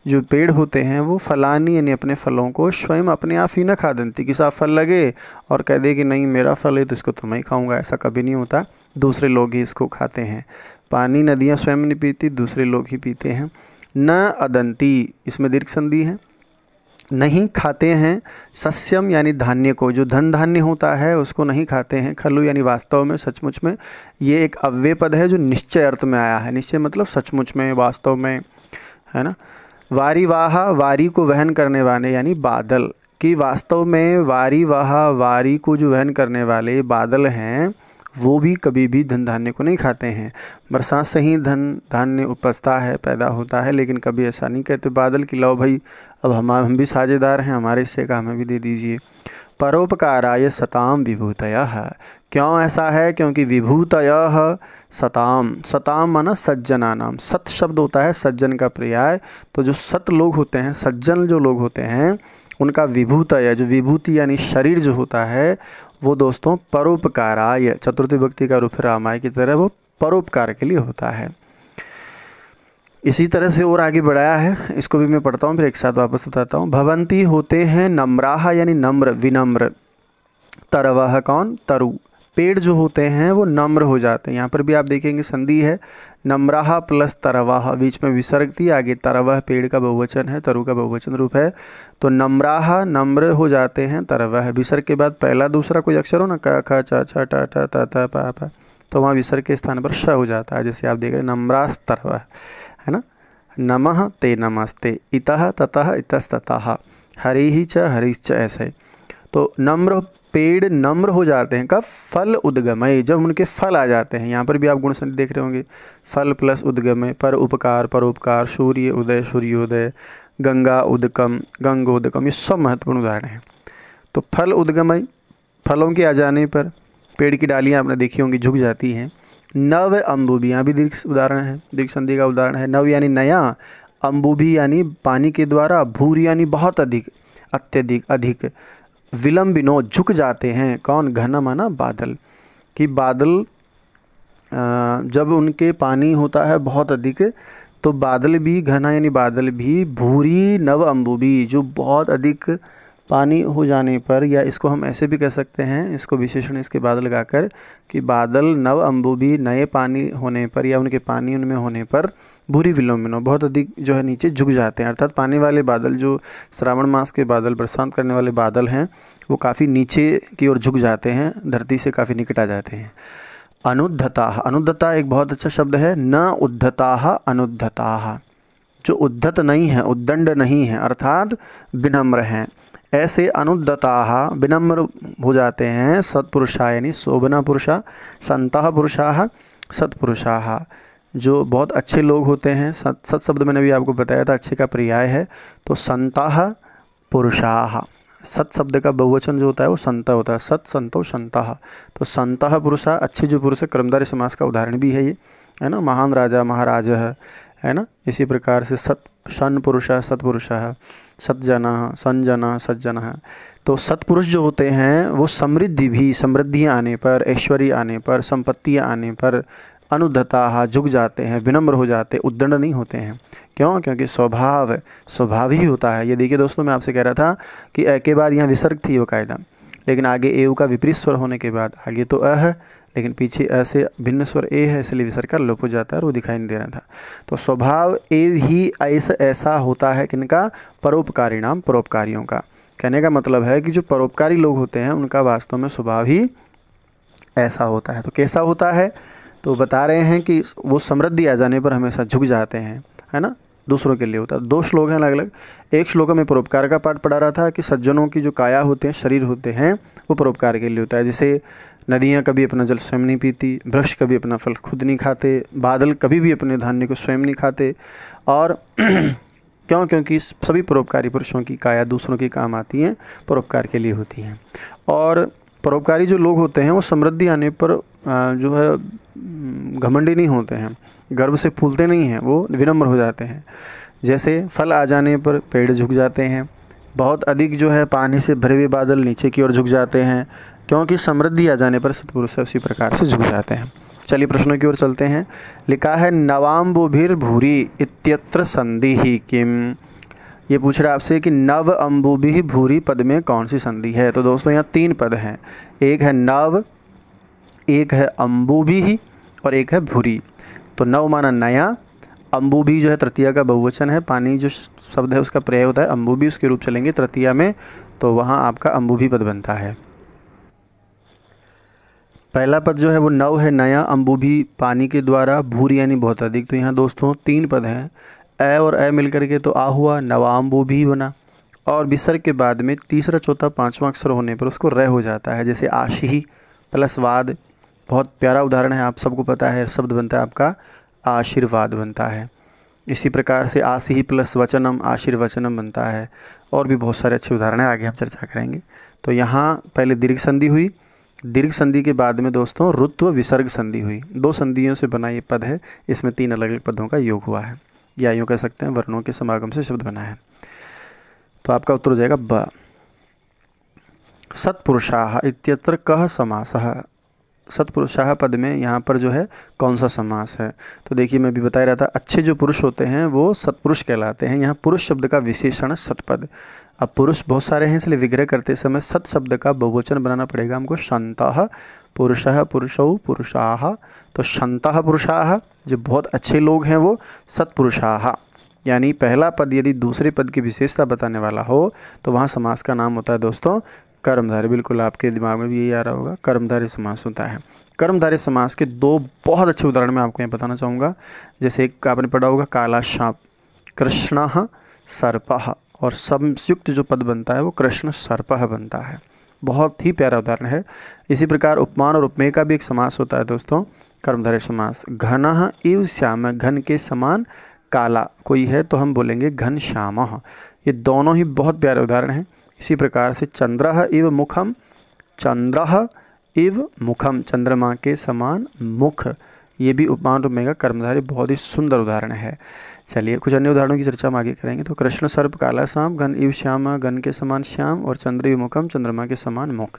जो पेड़ होते हैं वो फलानि यानी अपने फलों को, स्वयं अपने आप ही न खादन्ति, किसी फल लगे और कह दे कि नहीं मेरा फल है तो इसको तो मैं ही खाऊंगा, ऐसा कभी नहीं होता, दूसरे लोग ही इसको खाते हैं। पानी नदियाँ स्वयं नहीं पीती, दूसरे लोग ही पीते हैं। न अदन्ति, इसमें दीर्घ संधि है, नहीं खाते हैं, सस्यम यानी धान्य को, जो धन धान्य होता है उसको नहीं खाते हैं, खलु यानी वास्तव में, सचमुच में, ये एक अव्यय पद है जो निश्चय अर्थ में आया है। निश्चय मतलब सचमुच में, वास्तव में, है ना। वारी वाह, वारी को वहन करने वाले यानी बादल, कि वास्तव में वारी वाह, वारी को जो वहन करने वाले बादल हैं वो भी कभी भी धन धान्य को नहीं खाते हैं। बरसात से ही धन धान्य उपजता है, पैदा होता है, लेकिन कभी ऐसा नहीं कहते बादल कि लो भाई अब हम भी साझेदार हैं, हमारे हिस्से का हमें भी दे दीजिए। परोपकाराय सताम विभूतयः, क्यों ऐसा है, क्योंकि विभूतयः सताम, सताम माना सज्जनानाम, सत शब्द होता है सज्जन का पर्याय, तो जो सत लोग होते हैं, सज्जन जो लोग होते हैं उनका विभूतय, जो विभूति यानी शरीर जो होता है वो दोस्तों परोपकाराय, चतुर्थी विभक्ति का रूप रामाय की तरह वो परोपकार के लिए होता है। इसी तरह से और आगे बढ़ाया है, इसको भी मैं पढ़ता हूँ फिर एक साथ वापस बताता हूँ। भवंती होते हैं नम्राह यानी नम्र, विनम्र, तरवह कौन, तरु, पेड़ जो होते हैं वो नम्र हो जाते हैं। यहाँ पर भी आप देखेंगे संधि है, नम्राह प्लस तरवाह, बीच में विसर्ग थी, आगे तरवह पेड़ का बहुवचन है, तरु का बहुवचन रूप है, तो नम्राह नम्र हो जाते हैं, तरवह विसर्ग के बाद पहला दूसरा कोई अक्षर हो ना, क ख च छ ट ठ त थ प फ, तो वहाँ विसर्ग के स्थान पर श हो जाता है। जैसे आप देख रहे हैं नम्रास तरवह, है ना। नमः ते नमस्ते, इतः ततः इतस्ततः, हरिहि च हरिश्च, ऐसे। तो नम्र पेड़ नम्र हो जाते हैं कब, फल उद्गमय, जब उनके फल आ जाते हैं। यहाँ पर भी आप गुण संधि देख रहे होंगे, फल प्लस उद्गमय, पर उपकार परोपकार, सूर्य उदय सूर्योदय, गंगा उदकम गंगोदकम, ये सब महत्वपूर्ण उदाहरण हैं। तो फल उद्गमय, फलों के आ जाने पर पेड़ की डालियाँ आपने देखी होंगी झुक जाती हैं। नव अम्बुबी, यहाँ भी दीर्घ उदाहरण है, दीर्घ संधि का उदाहरण है। नव यानी नया, अम्बुबी यानी पानी के द्वारा, भूर यानी बहुत अधिक, अत्यधिक, अधिक, विलम्बिनो झुक जाते हैं, कौन, घना माना बादल, कि बादल जब उनके पानी होता है बहुत अधिक, तो बादल भी घना यानी बादल भी भूरी नव अम्बुबी, जो बहुत अधिक पानी हो जाने पर, या इसको हम ऐसे भी कह सकते हैं, इसको विशेषण इसके बाद लगाकर कि बादल नव अम्बुबी नए पानी होने पर या उनके पानी उनमें होने पर भूरी विलोमिनो बहुत अधिक जो है नीचे झुक जाते हैं। अर्थात पानी वाले बादल, जो श्रावण मास के बादल, बरसात करने वाले बादल हैं, वो काफ़ी नीचे की ओर झुक जाते हैं, धरती से काफ़ी निकट आ जाते हैं। अनुद्धता, अनुद्धता एक बहुत अच्छा शब्द है। न उद्धता अनुद्धता, जो उद्धत नहीं है, उद्दंड नहीं है, अर्थात विनम्र हैं, ऐसे अनुद्धता विनम्र हो जाते हैं। सत्पुरुषा यानी शोभना पुरुषा, संतः पुरुषा सत्पुरुषा, जो बहुत अच्छे लोग होते हैं। सत शब्द मैंने भी आपको बताया था अच्छे का पर्याय है, तो संतः पुरुषा, सत शब्द का बहुवचन जो होता है वो संत होता है, सत संतो संतः, तो संतः पुरुषा अच्छे जो पुरुष है, कर्मधारय समास का उदाहरण भी है ये, है ना। महान राजा महाराज है ना। इसी प्रकार से सन पुरुषः सत्पुरुषः, सतजना संजना सज्जनः, तो सत्पुरुष जो होते हैं वो समृद्धि भी, समृद्धियाँ आने पर, ऐश्वर्य आने पर, संपत्तियाँ आने पर अनुद्धता झुक जाते हैं, विनम्र हो जाते, उद्दंड नहीं होते हैं। क्यों? क्योंकि स्वभाव ही होता है। ये देखिए दोस्तों, मैं आपसे कह रहा था कि अ के बाद यहाँ विसर्ग थी वो कायदा, लेकिन आगे एव का विपरीत स्वर होने के बाद आगे तो अ है, लेकिन पीछे अ से भिन्न स्वर ए है, इसलिए विसर्ग का लोप हो जाता है और वो दिखाई नहीं दे रहा था। तो स्वभाव एव ही ऐसा होता है किनका? परोपकारी नाम, परोपकारियों का। कहने का मतलब है कि जो परोपकारी लोग होते हैं उनका वास्तव में स्वभाव ही ऐसा होता है। तो कैसा होता है? तो बता रहे हैं कि वो समृद्धि आ जाने पर हमेशा झुक जाते हैं, है ना। दूसरों के लिए होता है। 2 श्लोक हैं अलग अलग। एक श्लोक में परोपकार का पाठ पढ़ा रहा था कि सज्जनों की जो काया होते हैं, शरीर होते हैं, वो परोपकार के लिए होता है। जैसे नदियाँ कभी अपना जल स्वयं नहीं पीती, वृक्ष कभी अपना फल खुद नहीं खाते, बादल कभी भी अपने धान्य को स्वयं नहीं खाते। और क्यों? क्योंकि सभी परोपकारी पुरुषों की काया दूसरों के काम आती हैं, परोपकार के लिए होती हैं। और परोपकारी जो लोग होते हैं वो समृद्धि आने पर जो है घमंडी नहीं होते हैं, गर्व से फूलते नहीं हैं, वो विनम्र हो जाते हैं। जैसे फल आ जाने पर पेड़ झुक जाते हैं, बहुत अधिक जो है पानी से भरे हुए बादल नीचे की ओर झुक जाते हैं, क्योंकि समृद्धि आ जाने पर सत्पुरुष उसी प्रकार से झुक जाते हैं। चलिए प्रश्नों की ओर चलते हैं। लिखा है नवाम्बुभिर भूरि इत्यत्र संधि किम। ये पूछ रहा है आपसे कि नव अम्बुभिः भूरि पद में कौन सी संधि है। तो दोस्तों यहाँ 3 पद हैं, एक है नव, एक है अम्बुभिः और एक है भूरि। तो नव माना नया, अम्बुभिः जो है तृतीया का बहुवचन है, पानी जो शब्द है उसका प्रयोग होता है, अम्बुभिः उसके रूप चलेंगे तृतीया में, तो वहाँ आपका अम्बुभिः पद बनता है। पहला पद जो है वो नव है, नया, अम्बुभिः पानी के द्वारा, भूरि यानी बहुत अधिक। तो यहाँ दोस्तों 3 पद हैं, ए और ए मिलकर के तो आ हुआ, नवाम्बुभिः बना। और विसर्ग के बाद में तीसरा चौथा पांचवा अक्षर होने पर उसको र हो जाता है। जैसे आशीः प्लस वाद, बहुत प्यारा उदाहरण है, आप सबको पता है, शब्द बनता है आपका आशीर्वाद बनता है। इसी प्रकार से आशीः प्लस वचनम, आशीर्वचनम बनता है। और भी बहुत सारे अच्छे उदाहरण हैं, आगे हम चर्चा करेंगे। तो यहाँ पहले दीर्घ संधि हुई, दीर्घ संधि के बाद में दोस्तों रुत्व विसर्ग संधि हुई। 2 संधियों से बना ये पद है, इसमें 3 अलग अलग पदों का योग हुआ है, या यूँ कह सकते हैं वर्णों के समागम से शब्द बना है। तो आपका उत्तर हो जाएगा ब। सत्पुरुषाः इत्यत्र कः समासः। सत्पुरुषाः पद में यहाँ पर जो है कौन सा समास है। तो देखिए मैं भी बता रहा था, अच्छे जो पुरुष होते हैं वो सत्पुरुष कहलाते हैं। यहाँ पुरुष शब्द का विशेषण सत्पद। अब पुरुष बहुत सारे हैं, इसलिए विग्रह करते समय सत शब्द का बहुवचन बनाना पड़ेगा हमको। शन्तः पुरुषः पुरुषौ पुरुषाः, तो शन्तः पुरुषाः जो बहुत अच्छे लोग हैं वो सत्पुरुषाः। यानी पहला पद यदि दूसरे पद की विशेषता बताने वाला हो तो वहाँ समास का नाम होता है दोस्तों कर्मधारय। बिल्कुल आपके दिमाग में भी यही आ रहा होगा, कर्मधारय समास होता है। कर्मधारय समास के 2 बहुत अच्छे उदाहरण मैं आपको यहाँ बताना चाहूँगा। जैसे एक आपने पढ़ा होगा काला सांप, कृष्णः सर्पः, और संयुक्त जो पद बनता है वो कृष्ण सर्पः बनता है। बहुत ही प्यारा उदाहरण है। इसी प्रकार उपमान और उपमेय का भी एक समास होता है दोस्तों, कर्मधारय समास। घनः इव श्यामः, घन के समान काला कोई है तो हम बोलेंगे घन श्यामः। ये दोनों ही बहुत प्यारे उदाहरण हैं। इसी प्रकार से चंद्रः इव मुखम, चंद्रः इव मुखम, चंद्रमा के समान मुख, ये भी उपमान और उपमेय का कर्मधारय बहुत ही सुंदर उदाहरण है। चलिए कुछ अन्य उदाहरणों की चर्चा हम आगे करेंगे। तो कृष्ण सर्प काला सांप, घन इव श्याम, घन के समान श्याम, और चंद्र इव मुखम, चंद्रमा के समान मुख,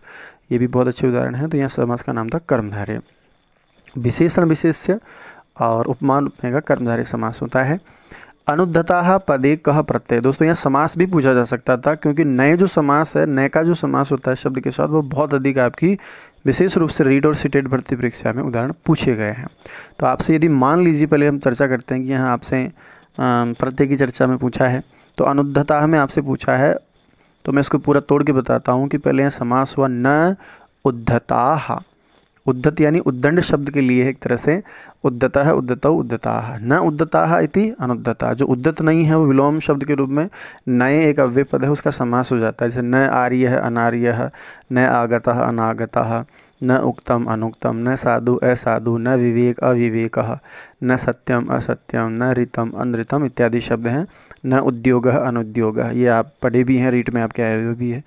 ये भी बहुत अच्छे उदाहरण हैं। तो यहाँ समास का नाम था कर्मधारय। विशेषण विशेष्य और उपमान उपमेय का कर्मधारय समास होता है। अनुद्धता पदे कह प्रत्यय। दोस्तों यहाँ समास भी पूछा जा सकता था, क्योंकि नए जो समास है, नए का जो समास होता है शब्द के साथ, वो बहुत अधिक आपकी विशेष रूप से रीट और सीटेट भर्ती परीक्षा में उदाहरण पूछे गए हैं। तो आपसे यदि मान लीजिए, पहले हम चर्चा करते हैं कि यहाँ आपसे प्रत्यय की चर्चा में पूछा है, तो अनुद्धता में आपसे पूछा है, तो मैं इसको पूरा तोड़ के बताता हूँ कि पहले यहाँ समास हुआ न उद्धता। उद्धत यानी उद्दंड शब्द के लिए एक तरह से उद्धता है, उद्धतौ उद्धता, न उद्धता इति अनुद्धता। जो उद्धत नहीं है वो विलोम शब्द के रूप में नए एक अव्यय पद है उसका समास हो जाता है। जैसे न आर्य है अनार्य है, न आगतः अनागतः, न उक्तम अनुक्तम, न साधु असाधु, न विवेक अविवेकः, न सत्यम असत्यम, न ऋतम अनृतम इत्यादि शब्द हैं। न उद्योगः अनुद्योगः, ये आप पढ़े भी हैं, रीट में आपके आए हुए भी है।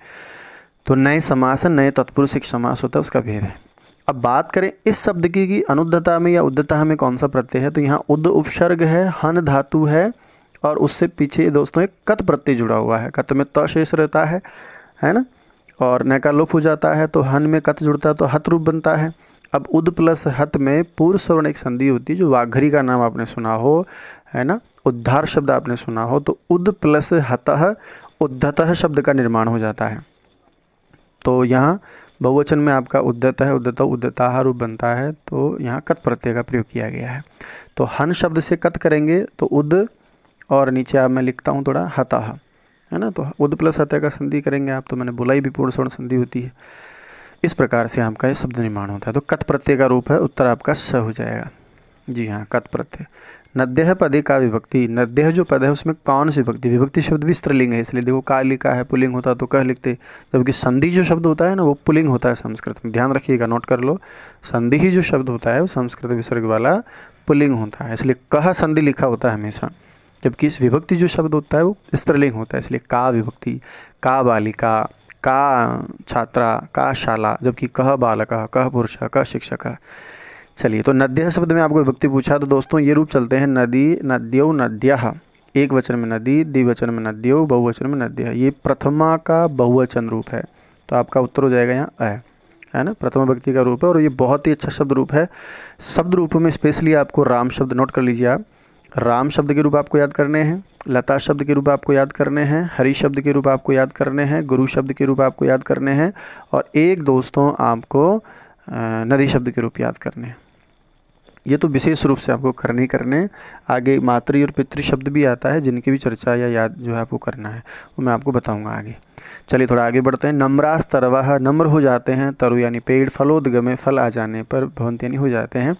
तो नए समास है, नए तत्पुरुष एक समास होता है, उसका भेद है। अब बात करें इस शब्द की कि अनुद्धता में या उद्धता में कौन सा प्रत्यय है, तो यहाँ उद उपसर्ग है, हन धातु है, और उससे पीछे दोस्तों एक कत प्रत्यय जुड़ा हुआ है। कत में त शेष रहता है ना, और न का लोप हो जाता है, तो हन में कत जुड़ता है तो हत रूप बनता है। अब उद प्लस हत में पूर्व सवर्ण एक संधि होती है, जो वाघरी का नाम आपने सुना हो, है ना, उद्धार शब्द आपने सुना हो, तो उद प्लस हतः उद्धतः शब्द का निर्माण हो जाता है। तो यहाँ बहुवचन में आपका उद्धत है, उद्धत उद्धताह रूप बनता है, तो यहाँ कत प्रत्यय का प्रयोग किया गया है। तो हन शब्द से कत करेंगे तो उद, और नीचे आप मैं लिखता हूँ थोड़ा हतः, है ना, तो उद प्लस हतः का संधि करेंगे आप, तो मैंने बोला ही भी पूर्ण स्वर्ण संधि होती है। इस प्रकार से आपका ये शब्द निर्माण होता है। तो कत प्रत्यय का रूप है, उत्तर आपका स हो जाएगा। जी हाँ, कत प्रत्यय। नद्यः पदे का विभक्ति। नद्यः जो पद है उसमें कौन सी विभक्ति, विभक्ति शब्द भी स्त्रीलिंग है, इसलिए देखो का लिखा है, पुल्लिंग होता तो कह लिखते, जबकि संधि जो शब्द होता है ना वो पुल्लिंग होता है संस्कृत में, ध्यान रखिएगा, नोट कर लो। संधि ही जो शब्द होता है वो संस्कृत विसर्ग वाला पुल्लिंग होता है, इसलिए कह संधि लिखा होता है हमेशा, जबकि इस विभक्ति जो शब्द होता है वो स्त्रीलिंग होता है, इसलिए का विभक्ति, का बालिका, का छात्रा, का शाला, जबकि कह बालकः, कह पुरुषः, कह शिक्षकः। चलिए, तो नद्यः शब्द में आपको विभक्ति पूछा, तो दोस्तों ये रूप चलते हैं नदी, नद्यौ, नद्यः, एक वचन में नदी, द्विवचन में नद्यौ, बहुवचन में नद्यः। ये प्रथमा का बहुवचन रूप है, तो आपका उत्तर हो जाएगा यहाँ है ना, प्रथमा व्यक्ति का रूप है, और ये बहुत ही अच्छा शब्द रूप है। शब्द रूप में स्पेशली आपको राम शब्द नोट कर लीजिए आप, राम शब्द के रूप आपको याद करने हैं, लता शब्द के रूप आपको याद करने हैं, हरि शब्द के रूप आपको याद करने हैं, गुरु शब्द के रूप आपको याद करने हैं, और एक दोस्तों आपको नदी शब्द के रूप याद करने हैं। ये तो विशेष रूप से आपको करने आगे मातृ और पितृ शब्द भी आता है, जिनकी भी चर्चा या याद जो है आपको करना है, वो मैं आपको बताऊंगा आगे। चलिए थोड़ा आगे बढ़ते हैं। नम्रास तरवाह, नम्र हो जाते हैं, तरु यानी पेड़, फलोदगमे फल आ जाने पर, भवंत यानी हो जाते हैं।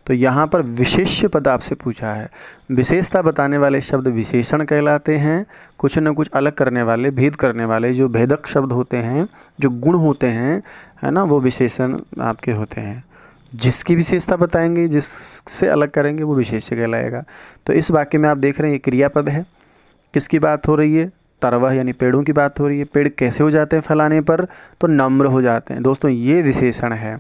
तो यहाँ पर विशेष्य पद आपसे पूछा है, विशेषता बताने वाले शब्द विशेषण कहलाते हैं, कुछ न कुछ अलग करने वाले, भेद करने वाले जो भेदक शब्द होते हैं, जो गुण होते हैं, है ना, वो विशेषण आपके होते हैं। जिसकी विशेषता बताएंगे, जिससे अलग करेंगे, वो विशेष्य कहलाएगा। तो इस वाक्य में आप देख रहे हैं ये क्रियापद है, किसकी बात हो रही है, तरवह यानी पेड़ों की बात हो रही है। पेड़ कैसे हो जाते हैं फलाने पर, तो नम्र हो जाते हैं। दोस्तों ये विशेषण है,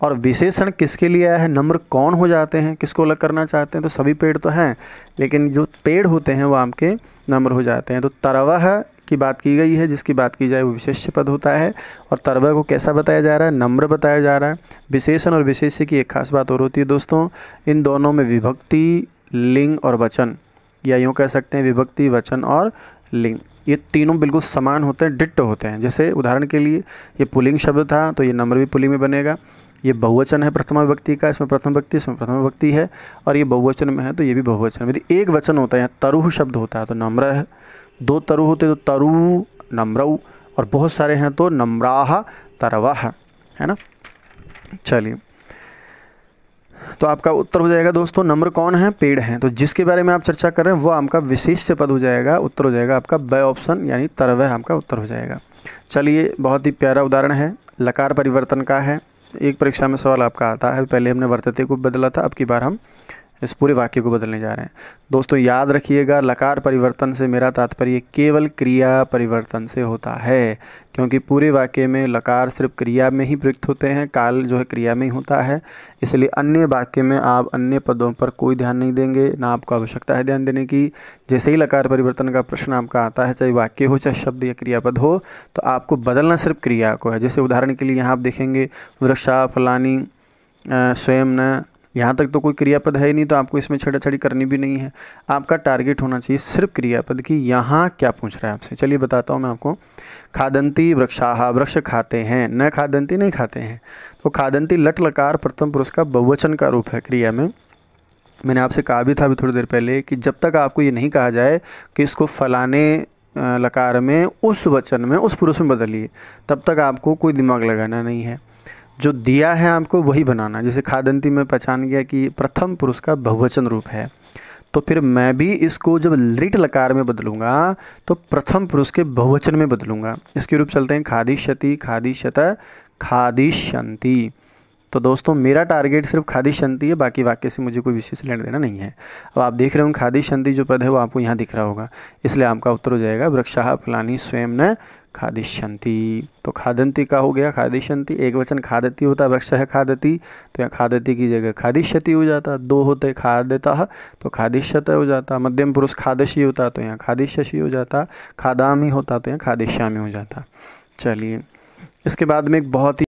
और विशेषण किसके लिए आया है, नम्र कौन हो जाते हैं, किसको अलग करना चाहते हैं, तो सभी पेड़ तो हैं, लेकिन जो पेड़ होते हैं वो आपके नम्र हो जाते हैं। तो तरवह की बात की गई है, जिसकी बात की जाए वो विशेष्य पद होता है, और तरवह को कैसा बताया जा रहा है, नम्र बताया जा रहा है। विशेषण और विशेष्य की एक खास बात और होती है दोस्तों, इन दोनों में विभक्ति, लिंग और वचन, या यूँ कह सकते हैं विभक्ति, वचन और लिंग, ये तीनों बिल्कुल समान होते हैं, डिट्टो होते हैं। जैसे उदाहरण के लिए ये पुल्लिंग शब्द था, तो ये नम्र भी पुल्लिंग में बनेगा। ये बहुवचन है प्रथमा विभक्ति का, इसमें प्रथम व्यक्ति, इसमें प्रथम विभक्ति है, और ये बहुवचन में है तो ये भी बहुवचन। यदि एक वचन होता है, यहाँ तरुह शब्द होता है तो नम्र है, दो तरु होते तो तरु नम्रऊ, और बहुत सारे हैं तो नम्राह तरवाह, है ना। चलिए, तो आपका उत्तर हो जाएगा दोस्तों, नम्र कौन है, पेड़ हैं। तो जिसके बारे में आप चर्चा कर रहे हैं वो आपका विशेष्य पद हो जाएगा, उत्तर हो जाएगा आपका ब ऑप्शन, यानी तरवह आपका उत्तर हो जाएगा। चलिए, बहुत ही प्यारा उदाहरण है, लकार परिवर्तन का है। एक परीक्षा में सवाल आपका आता है, पहले हमने वर्तते को बदला था, अब की बार हम इस पूरे वाक्य को बदलने जा रहे हैं। दोस्तों याद रखिएगा, लकार परिवर्तन से मेरा तात्पर्य केवल क्रिया परिवर्तन से होता है, क्योंकि पूरे वाक्य में लकार सिर्फ क्रिया में ही प्रयुक्त होते हैं, काल जो है क्रिया में ही होता है, इसलिए अन्य वाक्य में आप अन्य पदों पर कोई ध्यान नहीं देंगे, ना आपको आवश्यकता है ध्यान देने की। जैसे ही लकार परिवर्तन का प्रश्न आपका आता है, चाहे वाक्य हो चाहे शब्द या क्रियापद हो, तो आपको बदलना सिर्फ क्रिया को है। जैसे उदाहरण के लिए यहाँ आप देखेंगे, वृक्षा फलानी स्वयं न यहाँ तक तो कोई क्रियापद है ही नहीं, तो आपको इसमें छेड़छाड़ी करनी भी नहीं है। आपका टारगेट होना चाहिए सिर्फ क्रियापद की, यहाँ क्या पूछ रहा है आपसे। चलिए बताता हूँ मैं आपको। खादंती वृक्षाः, वृक्ष खाते हैं, न खादंती नहीं खाते हैं। तो खादंती लट लकार प्रथम पुरुष का बहुवचन का रूप है क्रिया में। मैंने आपसे कहा भी था अभी थोड़ी देर पहले कि जब तक आपको ये नहीं कहा जाए कि इसको फलाने लकार में उस वचन में उस पुरुष में बदलिए, तब तक आपको कोई दिमाग लगाना नहीं है। जो दिया है आपको वही बनाना। जैसे खादंती में पहचान गया कि प्रथम पुरुष का बहुवचन रूप है, तो फिर मैं भी इसको जब लिट लकार में बदलूंगा तो प्रथम पुरुष के बहुवचन में बदलूंगा। इसके रूप चलते हैं खादिष्यति, खादिष्यत, खादिष्यन्ति। तो दोस्तों मेरा टारगेट सिर्फ खादिष्यन्ति है, बाकी वाक्य से मुझे कोई विशेष लेना देना नहीं है। अब आप देख रहे हो खादिष्यन्ति जो पद है वो आपको यहाँ दिख रहा होगा, इसलिए आपका उत्तर हो जाएगा वृक्षाः फलानि स्वयं न खादिष्यन्ति। तो खादंती का हो गया खादिष्यन्ति, एक वचन खादति होता है, वृक्षः खादति, तो यहाँ खादति की जगह खादिष्यति हो जाता। दो होते खादतः तो खादिष्यत हो जाता। मध्यम पुरुष खादशी होता तो यहाँ खादिष्यसि हो जाता। खादामि होता तो यहाँ खादिष्यामि हो जाता। चलिए इसके बाद में एक बहुत ही